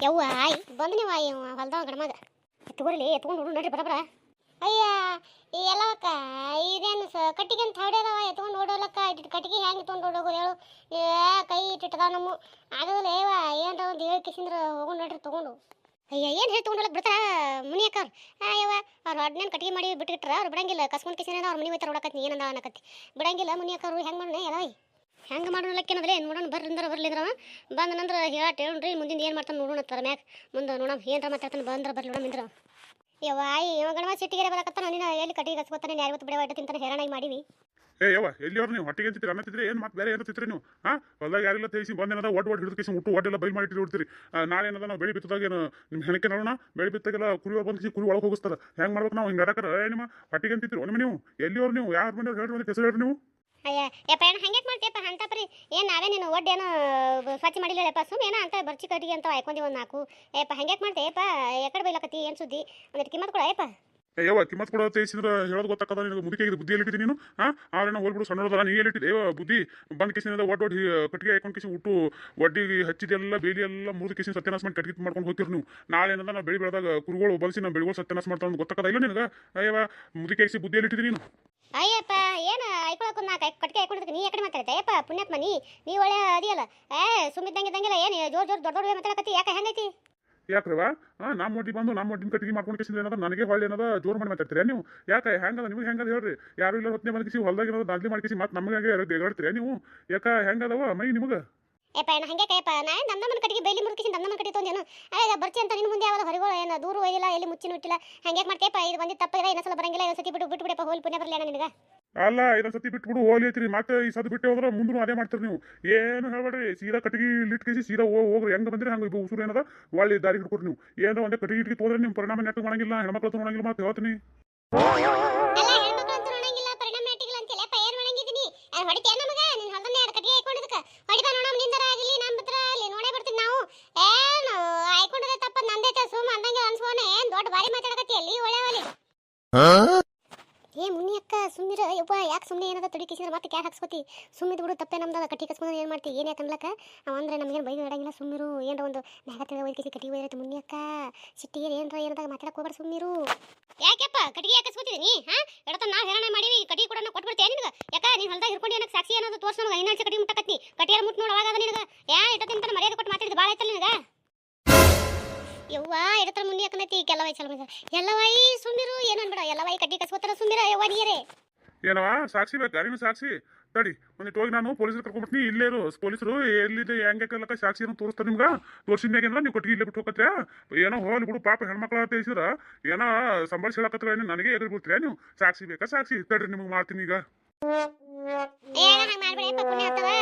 ಯವ್ವ ಆಯ್ ಬಂದು ನೀವು ಆಯ್ ಹೊಲ್ದವ ಗಡಮಗ ಎತ್ಕೊರ್ಲಿ ಎತ್ಕೊಂಡು ನೋಡು ನಡ್ರಿ ಬರಬರ ಅಯ್ಯ ಈ ಎಲ್ಲವಕ್ಕ ಇದೇನು ಕಟ್ಟಿಗೆ ಅಂತ ಹೊಡೆಯದವ ಎತ್ಕೊಂಡು ಓಡೋಲಕ್ಕ ಇಟ್ಟು ಕಟ್ಟಿಗೆ ಹೆಂಗೆ ತೊಗೊಂಡು ಓಡೋಗು ಹೇಳು ಏ ಕೈ ಇಟ್ಟಿಟ್ಟದಾವ ನಮ್ಮ ಆಗಲ್ಲ ಏವ ಏನ್ರ ಒಂದು ಹೇಳಿ ಕಿಸಿಂದ್ರೆ ಹೋಗೋಣ ನಡ್ರಿ ತೊಗೊಂಡು ಅಯ್ಯ ಏನು ಹೇಳಿ ತೊಗೊಂಡೋಲಕ್ಕೆ ಬಿಡ್ತಾರ ಮುನಿಯಕ್ಕ ಅವ್ರು ಯವ್ವ ಅವ್ರು ಅಡ್ನೇನು ಕಟ್ಟಿಗೆ ಮಾಡಿ ಬಿಟ್ಟಿಟ್ರ ಅವ್ರು ಬಿಡಂಗಿಲ್ಲ ಕಸ್ಕೊಂಡು ಕಿಸಿನ ಅವ್ರು ಮನೆ ಹೋಯ್ತಾರ ಹೊಡಕತ್ತಿ ಏನಂದ ಅನ್ನಕತ್ತಿ ಬಿಡಂಗಿಲ್ಲ ಮುನಿಯಕ್ಕ ಅವ್ರು ಹೆಂಗೆ ಮಾಡೋಣ ಎಲ್ಲ ಹೆಂಗೆ ಮಾಡೋಣಲ್ಲಕ್ಕೇನದ್ರೆ ಏನು ಮಾಡೋಣ ಬರ್ಲಿಂದ್ರ ಬರ್ಲಿದ್ರ ಬಂದ ನಂತರ ಹೇಳಾಟ್ ಹೇಳ್ರಿ ಮುಂದಿನ ಏನು ಮಾಡ್ತಾನೆ ನೋಡೋಣ ತರ ಮ್ಯಾಗ ಮುಂದೆ ನೋಡೋಣ ಏನರ ಮಾತಾಡ್ತಾನೆ ಬಂದ್ರೆ ಬರ್ಲಿ ನೋಡೋಣ ನಿಂದ್ರ ಯವ್ವ ಇವ ಗಣಮ ಸಿಟ್ಟಿಗೆ ಬರಕತ್ತಾನ ನೀನು ಎಲ್ಲಿ ಕಟ್ಟಿಗೆ ಹಚ್ಕೋತಾನೆ ಯಾರು ಬಿಡ ಇಟ್ಟು ತಿಂತಾನೆ ಹೇರಾಣಾಗಿ ಮಾಡಿವಿ ಏ ಯವ್ವ ಎಲ್ಲಿಯವ್ರು ನೀವು ಹೊಟ್ಟಿಗೆ ಅಂತಿದ್ರಿ ಅನ್ನತ್ತಿದ್ರೆ ಏನು ಮತ್ತೆ ಬೇರೆ ಏನತ್ತಿದ್ರಿ ನೀವು ಹೊಲ್ದಾಗ ಯಾರೆಲ್ಲ ತೇಸಿ ಬಂದೇನದ ಒಡ್ ಹಿಡಿದು ಕೇಸಿ ಮುಟ್ಟು ಒಡ್ಡೆಲ್ಲ ಬೈಲ್ ಮಾಡಿ ಇಡ್ತೀರಿ ನಾಳೆ ಏನದ ನಾವು ಬೆಳಿ ಬಿತ್ತದಾಗ ಏನು ನಿಮ್ಮ ಹೆಣಕ್ಕೆ ನೋಡೋಣ ಬೆಳಿ ಬಿತ್ತಾಗೆಲ್ಲ ಕುರಿ ಬಂದು ಕುರಿ ಒಳಗೆ ಹೋಗಿಸ್ತಾರೆ ಹೆಂಗೆ ಮಾಡ್ಬೇಕು ನಾವು ಹಿಂಗೆ ಅದಕ್ಕೆ ನಿಮ್ಮ ಹೊಟ್ಟಿಗೆ ಅಂತಿದ್ರಿ ಒಮ್ಮೆ ನೀವು ಎಲ್ಲಿಯವ್ರು ನೀವು ಯಾರು ಬಂದವ್ರು ಹೇಳ್ರಿ ಒಂದು ಹೆಸರು ಹೇಳ್ರಿ ನೀವು ಅಯ್ಯ ಯಪ್ಪ ಏನು ಹಂಗೆ ಮಾಡ್ತೀಯಪ್ಪ ಅಂತ ಪರಿ ಏನು ನಾವೇ ನೀನು ಒಡ್ಡು ಏನೋ ಸ್ವಚ್ಛ ಮಾಡಿಲ್ಲಪ್ಪ ಏನೋ ಅಂತ ಬರ್ಚಿ ಕಟ್ಟಿಗೆ ಅಂತ ಹಾಕೊಂಡಿ ಒಂದು ನಾಲ್ಕು ಯಪ್ಪ ಹಂಗೆ ಮಾಡ್ತೀಯಪ್ಪ ಎಕಡೆ ಬೈಲಕತ್ತಿ ಏನು ಸುದ್ದಿ ಒಂದಿಟ್ಟು ಕಿಮ್ಮತ್ ಕೊಡ ಯಪ್ಪ ಯವ್ವ ಕಿಮ್ಮತ್ ಕೊಡೋ ತೇಸಿದ್ರೆ ಹೇಳೋದು ಗೊತ್ತಾಕದ ನಿನಗೆ ಮುದುಕಿಗೆ ಬುದ್ಧಿ ಎಲ್ಲಿಟ್ಟಿದ್ದೀನಿ ನೀನು ಅವ್ರೇನೋ ಹೋಗ್ಬಿಡು ಸಣ್ಣದಲ್ಲ ನೀ ಎಲ್ಲಿಟ್ಟಿದೆ ಬುದ್ಧಿ ಬಂದು ಕಿಸಿನಿಂದ ಒಡ್ಡು ಕಟ್ಟಿಗೆ ಹಾಕೊಂಡು ಕಿಸಿ ಉಟ್ಟು ಒಡ್ಡಿಗೆ ಹಚ್ಚಿದೆಲ್ಲ ಬೇಲಿ ಎಲ್ಲ ಮುರಿದು ಕಿಸಿನ ಸತ್ಯನಾಶ ಮಾಡಿ ಕಟ್ಟಿಗೆ ಮಾಡ್ಕೊಂಡು ಹೋಗ್ತೀರಿ ನೀವು ನಾಳೆ ಏನಂದ ನಾವು ಬೆಳಿ ಬೆಳೆದಾಗ ಕುರುಗಳು ಬಲಿಸಿ ನಾವು ಬೆಳಿಗಳು ಸತ್ಯನಾಶ ಮಾಡ್ತಾ ಗೊತ್ತಾಕದ ಇಲ್ಲ ನಿನಗೆ ಅಯ್ಯವ ಮುದುಕಿ ಹಾಕಿಸಿ ಬುದ್ಧಿ ಎಲ್ಲಿಟ್ಟಿದ್ದೀನಿ ನೀನು ಅಯ್ಯಪ್ಪ ಏನು ಐಕೊಳಕ್ಕೆ ನಾ ಕಟ್ಟಿಗೆ ಹಾಕೊಂಡಿದ್ದಕ್ಕೆ ನೀ ಯಾಕಡೆ ಮಾತಾಡ್ತೆ ಅಯ್ಯಪ್ಪ ಪುಣ್ಯಾತ್ಮ ನೀ ಒಳ್ಳೆ ಅದಿಯಲ್ಲ ಸುಮ್ಮಿದ್ದಂಗಿದ್ದಂಗಿಲ್ಲ ಏನು ಜೋರು ದೊಡ್ಡ ದೊಡ್ಡ ಮಾತಾಡಕತ್ತಿ ಯಾಕೆ ಹೆಂಗೈತಿ ಯಾಕ್ರವಾ ನಮ್ಮ ಒಡ್ಡಿ ಬಂದು ನಮ್ಮ ಒಡ್ಡಿನ ಕಟ್ಟಿಗೆ ಮಾಡ್ಕೊಂಡು ಕಿಸಿದ್ರೆ ಏನದ ನನಗೆ ಹೊಳ್ಳಿ ಏನದ ಜೋರು ಮಾಡಿ ಮಾತಾಡ್ತೀರಾ ನೀವು ಯಾಕೆ ಹೆಂಗದ ನಿಮಗೆ ಹೆಂಗದ ಹೇಳ್ರಿ ಯಾರು ಇಲ್ಲ ಹೊತ್ತನೆ ಬಂದು ಕಿಸಿ ಹೊಲ್ದಾಗ ಏನದ ದಾಂಧಲಿ ಮಾಡ್ಕಿಸಿ ಮತ್ತೆ ನಮಗೆ ಎಗಾಡ್ತೀರಾ ನೀವು ಯಾಕೆ ಹೆಂಗದವ ಮೈ ನಿಮಗೆ ಏಪ್ಪ ಏನು ಹಂಗೆ ಕೈಯಪ್ಪ ನಾ ನಮ್ಮ ಕಟ್ಟಿಗೆ ಬೈಲಿ ಮುರುಕಿಸಿ ನಮ್ಮ ಕಟ್ಟಿ ತೊಂದೇನು ಬರ್ತಿ ಅಂತ ನಿನ್ನ ಮುಂದೆ ಯಾವಾಗ ಹೊರಗಳು ಏನು ದೂರ ಒಯ್ದಿಲ್ಲ ಎಲ್ಲಿ ಮುಚ್ಚಿನ ಇಟ್ಟಿಲ್ಲ ಹಂಗೆ ಮಾಡ್ತೇಪ್ಪ ಇದು ಬಂದು ತಪ್ಪಿದೆ ಇನ್ನೊಂದ್ಸಲ ಬರಂಗಿಲ್ಲ ಸತಿ ಬಿಟ್ಟು ಬಿಡಪ್ಪ ಹೋಲ್ ಪುಣ್ಯ ಬರಲಿ ನಿನಗೆ ಅಲ್ಲ ಇದೊಂದು ಸತಿ ಬಿಟ್ಬಿಡು ಹೋಲಿ ಐತ್ರಿ ಮತ್ತೆ ಈ ಸದ್ ಬಿಟ್ಟೆ ಹೋದ್ರೆ ಮುಂದೂ ಅದೇ ಮಾಡ್ತೀರಿ ನೀವು ಏನು ಹೇಳ್ಬೇಡ್ರಿ ಸೀದಾ ಕಟ್ಟಿಗೆ ಲಿಟ್ಕೇಸಿ ಸೀದಾ ಹೋಗ್ರಿ ಹೆಂಗೆ ಬಂದ್ರೆ ಹಂಗೆ ಉಸುರು ಏನದ ಒಳ್ಳೆ ದಾರಿ ಹಿಡ್ಕೊಡ್ರಿ ನೀವು ಏನೋ ಒಂದೇ ಕಟ್ಟಿಗೆ ಇಟ್ಕಿ ತೋದ್ರೆ ನಿಮ್ಮ ಪರಿಣಾಮ ನೆಟ್ಟು ಮಾಡಂಗಿಲ್ಲ ಹೆಣ್ಮಕ್ಳು ಮಾಡಂಗಿಲ್ಲ ಮತ್ತೆ ಹೇಳ್ತೀನಿ ಏ ಮುನಿಯಕ್ಕ ಸುಮ್ಮಿರ ಯವ್ವ ಯಾಕೆ ಸುಮ್ಮನೆ ಏನದ ತುಡಿ ಕಿಸಿದ್ರೆ ಮತ್ತೆ ಕ್ಯಾಕ್ ಹಾಕ್ಸ್ಕೊತಿ ಸುಮ್ಮಿದ್ ಬಿಡು ತಪ್ಪೇ ನಮ್ದು ಕಟ್ಟಿ ಕಸ್ಕೊಂಡು ಏನು ಮಾಡ್ತಿ ಏನು ಯಾಕೆ ಅನ್ಲಕ್ಕ ಅವಂದ್ರೆ ನಮಗೇನು ಬೈದು ಇಡಂಗಿಲ್ಲ ಸುಮ್ಮಿರು ಏನರ ಒಂದು ಮ್ಯಾಗ ತಿಳಿ ಒಯ್ದು ಕಿಸಿ ಕಟ್ಟಿಗೆ ಒಯ್ದೈತೆ ಮುನಿಯಕ್ಕ ಸಿಟ್ಟಿಗೆ ಏನರ ಏನದಾಗ ಮಾತಾಡಕ್ಕೆ ಹೋಗ್ಬಾರ್ದು ಸುಮ್ಮಿರು ಯಾಕೆಪ್ಪ ಕಟ್ಟಿಗೆ ಯಾಕೆ ಕಸ್ಕೊತಿದ್ದೀನಿ ಎಡತ ನಾವು ಹೇಳಣೆ ಮಾಡೀವಿ ಕಟ್ಟಿಗೆ ಕೂಡ ಕೊಟ್ಬಿಡ್ತೇನೆ ನಿನಗೆ ಯಾಕೆ ನೀನು ಹೊಲ್ದಾಗ ಹಿಡ್ಕೊಂಡು ಏನಕ್ಕೆ ಸಾಕ್ಷಿ ಅನ್ನೋದು ತೋರ್ಸ್ ನಮಗೆ ಇನ್ನೊಂದು ಕಟ್ಟಿಗೆ ಮುಟ್ಟಕತ್ತಿ ಕಟ್ಟಿಗೆ ಮುಟ್ಟು ನೋಡು ಅವಾಗ ನಿನಗೆ ಇಟ್ಟತಿಂತ ಮರ್ಯಾದೆ ಕೊಟ್ಟು ಮಾತಾಡಿದ್ದು ಭಾಳ ಆಯ್ತಲ್ಲ ನಿನಗೆ ಯವ್ವ ಎಡತರ ಮುಂದೆ ಯಾಕಂದೈತಿ ಕೆಲವೈ ಚಲ ಎಲ್ಲವೈ ಸುಮ್ಮಿರು ಏನು ಅನ್ಬೇಡ ಎಲ್ಲವೈ ಕಟ್ಟಿ ಕಸ್ಕೋತಾರ ಸುಮ್ಮಿರ ಯವ್ವ ನೀರೇ ಏನವ ಸಾಕ್ಷಿ ಬೇಕಾ ನೀನು ಸಾಕ್ಷಿ ತಡಿ ಒಂದಿಟ್ಟು ಹೋಗಿ ನಾನು ಪೊಲೀಸರು ಕರ್ಕೊಂಡ್ಬಿಡ್ತೀನಿ ಇಲ್ಲೇ ಇರು ಪೊಲೀಸರು ಎಲ್ಲಿದೆ ಹೆಂಗೆ ಕಲ್ಲಕ್ಕ ಸಾಕ್ಷಿಯನ್ನು ತೋರಿಸ್ತಾರೆ ನಿಮ್ಗೆ ತೋರಿಸಿದ್ಮೇಗೇನಲ್ಲ ನೀವು ಕಟ್ಟಿಗೆ ಇಲ್ಲೇ ಬಿಟ್ಟು ಹೋಗತ್ತೆ ಏನೋ ಹೋಗ್ಲಿ ಬಿಡು ಪಾಪ ಹೆಣ್ಮಕ್ಳ ತಿಳಿಸಿದ್ರ ಏನೋ ಸಂಭಾಳಿಸಿ ಹೇಳಕತ್ರ ನನಗೆ ಎದುರು ಬಿಡ್ತೀರಾ ನೀವು ಸಾಕ್ಷಿ ಬೇಕಾ ಸಾಕ್ಷಿ ತಡ್ರಿ ನಿಮಗೆ ಮಾಡ್ತೀನಿ ಈಗ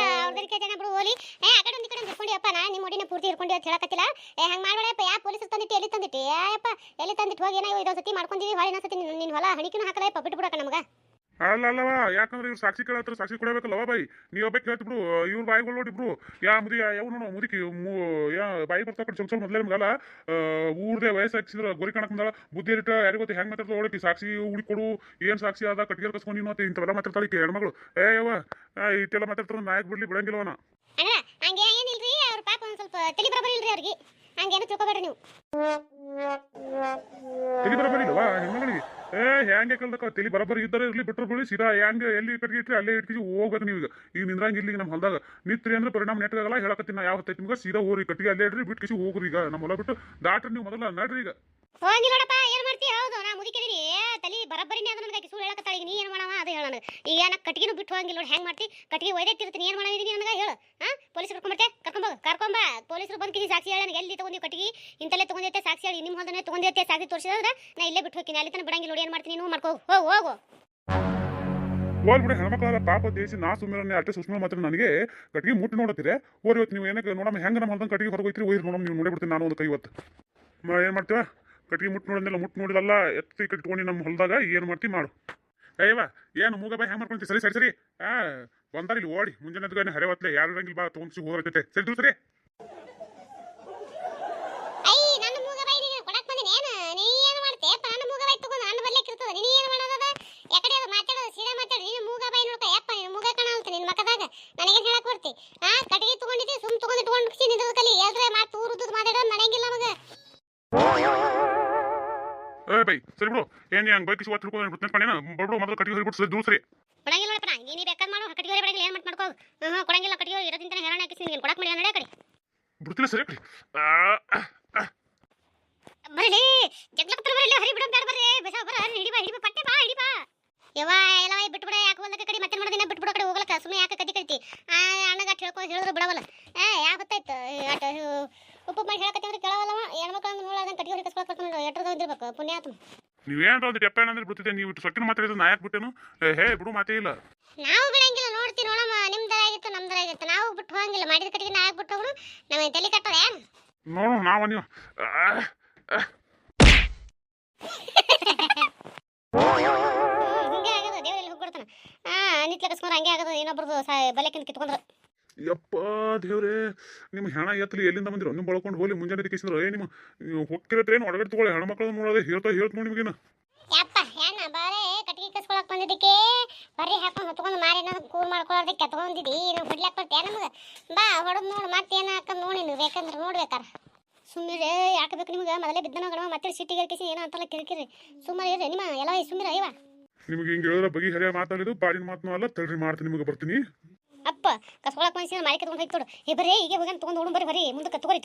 ಪೂರ್ತಿ ಹಿಡ್ಕೊಂಡು ಅಂತ ಹೇಳಕತ್ತಿಲ್ಲ ಹಂಗೆ ಮಾಡ್ಬೇಡಪ್ಪ ಯಾ ಪೊಲೀಸರು ತಂದಿಟ್ಟು ಎಲ್ಲಿ ತಂದಿಟ್ಟು ಯಪ್ಪ ಎಲ್ಲಿ ತಂದಿಟ್ಟು ಹೋಗಿ ಏನೋ ಇದೊಂದು ಸತಿ ಮಾಡ್ಕೊಂಡಿವಿ ಹೊಳೆ ಇನ್ನೊಂದು ಸತಿ ನಿನ್ನ ಹೊಲ ಹಣಿಕಿನೂ ಹಾಕಲಪ್ಪ ಬಿಟ್ಟು ಬಿಡಕ ನಮ್ಗೆ ಅಲ್ಲವ ಯಾಕಂದ್ರೆ ಇವ್ರು ಸಾಕ್ಷಿ ಕೇಳತ್ರ ಸಾಕ್ಷಿ ಕೊಡಬೇಕಲ್ಲವ ಬಾಯಿ ನೀವು ಒಬ್ಬ ಕೇಳ್ತಿಬಿಡು ಇವ್ರ ಬಾಯಿಗಳು ನೋಡಿಬ್ರು ಮುದಿ ಯಾವ ನೋಡು ಮುದುಕಿ ಬಾಯಿ ಬರ್ತಾ ಕಡೆ ಸ್ವಲ್ಪ ಮೊದಲೇ ನಮ್ಗಲ್ಲ ಊರ್ದೇ ವಯಸ್ಸಾಗಿಸಿದ್ರೆ ಗೋರಿ ಕಾಣಕ್ ಬಂದಾಳ ಬುದ್ಧಿಲಿಟ್ಟ ಯಾರಿಗೂ ಗೊತ್ತಿ ಹೆಂಗೆ ಮಾತಾಡ್ತಾ ನೋಡಕ್ಕೆ ಸಾಕ್ಷಿ ಹುಡುಕೊಡು ಏನು ಸಾಕ್ಷಿ ಆದ ಕಟ್ಟಿಗೆ ಕಸ್ಕೊಂಡು ನೀನು ಮತ್ತೆ ಇಂಥವೆಲ್ಲ ಮಾತಾಡ್ತಾಳೆ ಹೆಣ್ಮಗಳು ಯವ್ವ ಇಟ್ಟೆಲ್ಲ ಮಾತಾಡ್ತಾರೆ ನಾಯಕ್ ಬಿಡ್ಲಿ ಬಿಡಂಗಿಲ್ಲವನ ಹಂಗೆ ಏನಿಲ್ರಿ ಅವ್ರ ಪಾಪ ಒಂದು ಸ್ವಲ್ಪ ತಲೆ ಬರಬರಿ ಇಲ್ರಿ ಅವ್ರಿಗೆ ಹಂಗೇನು ತಿಳ್ಕೊಬೇಡ್ರಿ ನೀವು ತಲೆ ಬರಬರಿ ಇಲ್ವಾ ಹೆಣ್ಮಗಳಿಗೆ ಹೆಂಗೆ ಕಲ್ದಕ್ಕ ತಲೆ ಬರಬರಿ ಇದ್ದಾರೆ ಇರ್ಲಿ ಬಿಟ್ಟರು ಬಿಡಿ ಸೀದಾ ಹೆಂಗೆ ಎಲ್ಲಿ ಕಟ್ಟಿಗೆ ಇಟ್ರಿ ಅಲ್ಲೇ ಇಟ್ಕಿ ಹೋಗ್ಬೇಕು ನೀವು ಈಗ ನಿಂದ್ರಂಗೆ ಇಲ್ಲಿ ನಮ್ಮ ಹೊಲದಾಗ ನಿತ್ರಿ ಅಂದ್ರೆ ಪರಿಣಾಮ ನೆಟ್ಟಾಗಲ್ಲ ಹೇಳಕತ್ತೀನಿ ನಾ ಯಾವ ಹೊತ್ತೈತಿ ನಿಮ್ಗೆ ಸೀದಾ ಹೋಗ್ರಿ ಕಟ್ಟಿಗೆ ಅಲ್ಲೇ ಇಡ್ರಿ ಬಿಟ್ಟು ಕಿಸಿ ಹೋಗ್ರಿ ಈಗ ನಮ್ಮ ಹೊಲ ಬಿಟ್ಟು ದಾಟ್ರಿ ನೀವು ಮೊದಲ ನಡ್ರಿ ಈಗ ಹೋಗಿ ನೋಡಪ್ಪ ಏನು ಮಾಡ್ತಿ ಹೌದು ನಾ ಮುದುಕಿದೀನಿ ತಲೆ ಬರಬ್ಬರಿನೇ ಅದು ನನಗೆ ಸುಳ್ಳು ಹೇಳಕತ್ತಾಳ ಈಗ ನೀ ಏನು ಮಾಡವ ಅದು ಹೇಳ ನನಗೆ ಈಗ ನಾ ಕಟ್ಟಿಗೆನೂ ಬಿಟ್ಟು ಹೋಗಿಲ್ಲ ನೋಡಿ ಹೆಂಗೆ ಮಾಡ್ತಿ ಕಟ್ಟಿಗೆ ಒಯ್ದೈತಿರ್ತೀನಿ ಏನು ಮಾಡಿದೀನಿ ನನಗೆ ಹೇಳು ಪೊಲೀಸರು ಕರ್ಕೊಂಬ ಪೊಲೀಸರು ಬಂದು ಕಿಸಿ ಸಾಕ್ಷಿ ಹೇಳ ನನಗೆ ಎಲ್ಲಿ ತೊಗೊಂಡು ಕಟ್ಟಿಗೆ ಇಂತಲ್ಲೇ ತೊಗೊಂಡೈತೆ ಸಾಕ್ಷಿ ಹೇಳಿ ನಿಮ್ಮ ಹೊಲದನೇ ತೊಗೊಂಡೈತೆ ಸಾಕ್ಷಿ ತೋರಿಸಿದ್ರೆ ನಾ ಇಲ್ಲೇ ಬಿಟ್ಟು ಹೋಗ್ತೀನಿ ಅಲ್ಲಿ ತನಕ ಬಿಡಂಗಿಲ್ಲ ನೋಡಿ ಏನು ಮಾಡ್ತೀನಿ ನೀವು ಮಾಡ್ಕೋ ಹೋಗು ಹೋಗ್ಬಿಡಿ ಹೆಣ್ಮಕ್ಳ ಪಾಪ ದೇಶಿ ನಾ ಸುಮ್ಮನೆ ಅಷ್ಟೇ ಸುಷ್ಮಾ ಮಾತ್ರ ನನಗೆ ಕಟ್ಟಿಗೆ ಮುಟ್ಟು ನೋಡತ್ತೀರಿ ಓರಿ ಇವತ್ತು ನೀವು ಏನಕ್ಕೆ ನೋಡಮ್ಮ ಹೆಂಗೆ ನಮ್ಮ ಹೊಲದ ಕಟ್ಟಿಗೆ ಹೊರಗೆ ಹೋಯ್ತಿರಿ ಒಯ್ರಿ ನೋಡಮ್ಮ ನೀವು ನೋಡಿಬಿಡ್ತೀನಿ ನಾನು ಒಂದು ಕೈ ಇವತ್ತು ಏನು ಮಾಡ್ತೀವ ಕಟ್ಟಿಗೆ ಮುಟ್ಟು ನೋಡಿದ್ನೆಲ್ಲ ಮುಟ್ಟು ನೋಡಿದಲ್ಲ ಎತ್ತಿ ಕಟ್ಕೊಂಡು ನಮ್ಮ ಹೊಲದಾಗ ಏನು ಮಾಡ್ತೀವಿ ಮಾಡು ಅಯ್ಯವ ಏನು ಮೂಗ ಬಾಯಿ ಹೆಂಗೆ ಮಾಡ್ಕೊಂತೀವಿ ಸರಿ ಸರಿ ಸರಿ ಬಂದಾರ ಇಲ್ಲಿ ಓಡಿ ಮುಂಜಾನೆ ಹರೆ ಹೊತ್ತಲೆ ಯಾರು ಇರಂಗಿಲ್ಲ ಬಾ ತೊಗೊಂಡು ಹೋಗ್ರೈತೆ ಸರಿ ಸರಿ ಕಟ್ಟಿಗೆ ತಗೊಂಡಿದ್ದೆ ಸುಮ್ ತಗೊಂಡು ಕಲಿ ಎಲ್ರೆ ಮಾತು ಊರುದ್ದು ಮಾತಾಡೋದು ನಡೆಯಂಗಿಲ್ಲ ನಮಗೆ ಬೈ ಸರಿ ಬಿಡು ಏನ್ ಹಂಗೆ ಬೈಕ್ ಶಿವ ತಿಳ್ಕೊಂಡು ಬಿಡ್ತೇನೆ ಕಣೇನ ಬಡ್ಬಿಡು ಮೊದಲು ಕಟ್ಟಿಗೆ ಹೊರಿಬಿಟ್ಟು ಸರಿ ದೂರ ಸರಿ ಕೊಡಂಗಿಲ್ಲ ನೋಡಪ್ಪ ನಾ ನೀ ಬೇಕಾದ್ ಮಾಡು ಕಟ್ಟಿಗೆ ಹೊರಿ ಬಡಗಿಲ್ಲ ಏನು ಮಾಡ್ಕೋ ಕೊಡಂಗಿಲ್ಲ ಕಟ್ಟಿಗೆ ಹೊರಿ ಇರೋದಿಂತಾನೆ ಹೆರಾಣ ಹಾಕಿಸಿ ನೀನು ಕೊಡಕ್ಕೆ ಮಾಡಿ ನಡೆ ಕಡೆ ಬಿಡ್ತಿಲ್ಲ ಸರಿ ಕಡೆ ಬರ್ರಿ ಜಗ್ಲಕತ್ರ ಬರಲಿ ಹರಿ ಬಿಡು ಬೇಡ ಬರ್ರಿ ಬಸ ಬರ ಹಿಡಿಬಾ ಪಟ್ಟೆ ಬಾ ಹಿಡಿಬಾ ಯವ್ವ ಎಲ್ಲ ಬಿಟ್ಟು ಬಿಡ ಯಾಕೆ ಹೋಗಲಕ್ಕ ಕಡೆ ಮತ್ತೆ ಮಾಡೋದಿನ ಬಿಟ್ಟು ಬಿಡೋ ಕಡೆ ಹೋಗಲಕ್ಕ ಸುಮ್ಮನೆ ಯಾಕೆ ಕದಿ ಕರಿತಿ ಆ ಅಣ್ಣಗ ಹೇಳಿದ್ರು ಬಿಡವಲ್ಲ ಯಾಕೆ ಗೊತ್ತಾಯ್ತು ಆಟ ಉಪ್ಪು ಮಾಡಿ ಹೇಳಕತ್ತಿದ್ರೆ ಕೇಳವಲ್ಲವ ಹೆಣ್ಮಕ್ಳು ನೋಡೋದನ್ನ ಕಟ್ಟಿಗೆ ಹೊರಿ ಕಸ್ಕೊಳಕ್ ಕರ್ಕೊಂಡು ಎಟ್ರದ ಇದ್ದಿರ್ಬೇಕು ಪುಣ್ಯಾತ್ಮ ನೀವೇನು ಒಂದು ಟೆಪ್ಪ ಏನಂದ್ರೆ ಬಿಡ್ತಿದ್ದೆ ನೀವು ಸೊಟ್ಟಿನ ಮಾತಾಡಿದ್ರು ನಾ ಯಾಕೆ ಬಿಟ್ಟೇನು ಹೇ ಬಿಡು ಮಾತೇ ಇಲ್ಲ ನಾವು ಬಿಡಂಗಿಲ್ಲ ನೋಡ್ತೀವಿ ನೋಡಮ್ಮ ನಿಮ್ದರಾಗಿತ್ತು ನಮ್ದರಾಗಿತ್ತು ನಾವು ಬಿಟ್ಟು ಹೋಗಂಗಿಲ್ಲ ಮಾಡಿದ ಕಟ್ಟಿಗೆ ನಾ ಯಾಕೆ ಬಿಟ್ಟು ಹೋಗೋಣ ನಮಗೆ ತಲೆ ಕಟ್ಟೋದ ಏನು ನೋಡು ನಾವು ನೀವು ಹಿಂಗೆ ಆಗದ ದೇವರಲ್ಲಿ ಹೋಗ್ಬಿಡ್ತಾನೆ ನಿತ್ಲ ಕಸ್ಕೊಂಡ್ರೆ ಹಂಗೆ ಆಗದ ಇನ್ನೊಬ್ರದ್ದು ಬಲೆಕಿಂತ ಕಿತ್ಕೊಂಡ್ರೆ ಯಪ್ಪ ದೇವ್ರೆ ನಿಮ್ಮ ಹೆಣ ಎತ್ತಲಿ ಎಲ್ಲಿಂದ ಬಂದಿರೋ ನಿಮ್ಮ ಬಳಕೊಂಡು ಹೋಗಿ ಮುಂಜಾನೆ ಕೇಸಿದ್ರು ನಿಮ್ಮ ಹೋಗ್ತಿರತ್ತೆ ಏನು ಹೊರಗಡೆ ತಗೊಳ್ಳಿ ಹೆಣ್ಮಕ್ಳು ನೋಡೋದೆ ಹೇಳ್ತಾ ನೋಡಿ ನಿಮಗೇನು ಯಪ್ಪ ಹೆಣ್ಣ ಬಾರೆ ಕಟ್ಟಿಗೆ ಕಸ್ಕೊಳಕ್ ಬಂದಿದ್ದಕ್ಕೆ ಬರ್ರಿ ಹಾಕೊಂಡು ಹೊತ್ಕೊಂಡು ಮಾರಿ ಏನಾದ್ರು ಕೂರ್ ಮಾಡ್ಕೊಳ್ಳೋದಕ್ಕೆ ಕೆತ್ಕೊಂಡಿದ್ದಿ ನಾವು ಬಿಡ್ಲಾಕ್ ಬರ್ತೀಯ ನಮಗೆ ಬಾ ಹೊಡೆದು ನೋಡಿ ಮತ್ತೆ ಏನು ಹಾಕಂದು ನೋಡಿ ನೀವು ಬೇಕಂದ್ರೆ ನೋಡ್ಬೇಕಾರ ಸುಮ್ಮನೆ ಯಾಕೆ ಬೇಕು ನಿಮ್ಗೆ ಮೊದಲೇ ಬಿದ್ದನ ಗಣವ ಮತ್ತೆ ಸಿಟ್ಟಿಗೆ ಕಿಸಿ ಏನೋ ಅಂತಲ್ಲ ಕಿರಿಕಿರಿ ಸುಮ್ಮನೆ ಇರ್ರಿ ನಿಮ್ಮ ಎಲ್ಲ ಸುಮ್ಮನೆ ಅಯ್ಯವ ನಿಮಗೆ ಹಿಂಗೆ ಹೇಳಿದ್ರೆ ಬಗೆ ಹರಿಯ ಮಾತಾಡಿದ್ದು ಬಾಡಿನ ಮಾತನೂ ಅಲ್ಲ ತಡ್ರಿ ಮಾಡ್ತೀನಿ ನಿಮಗೆ ಬರ್ತೀನಿ ಅಪ್ಪ ಕಸ್ಕೊಳಕ್ ಮನುಷ್ಯನ ಮಾರಿ ಕತ್ಕೊಂಡು ಹೋಗ್ತೋಡು ಏ ಬರ್ರಿ ಈಗ ಹೋಗಿ ತೊಗೊಂಡು ಓಡು ಬರ್ರಿ ಮುಂದಕ್ಕೆ ತಗೋರಿ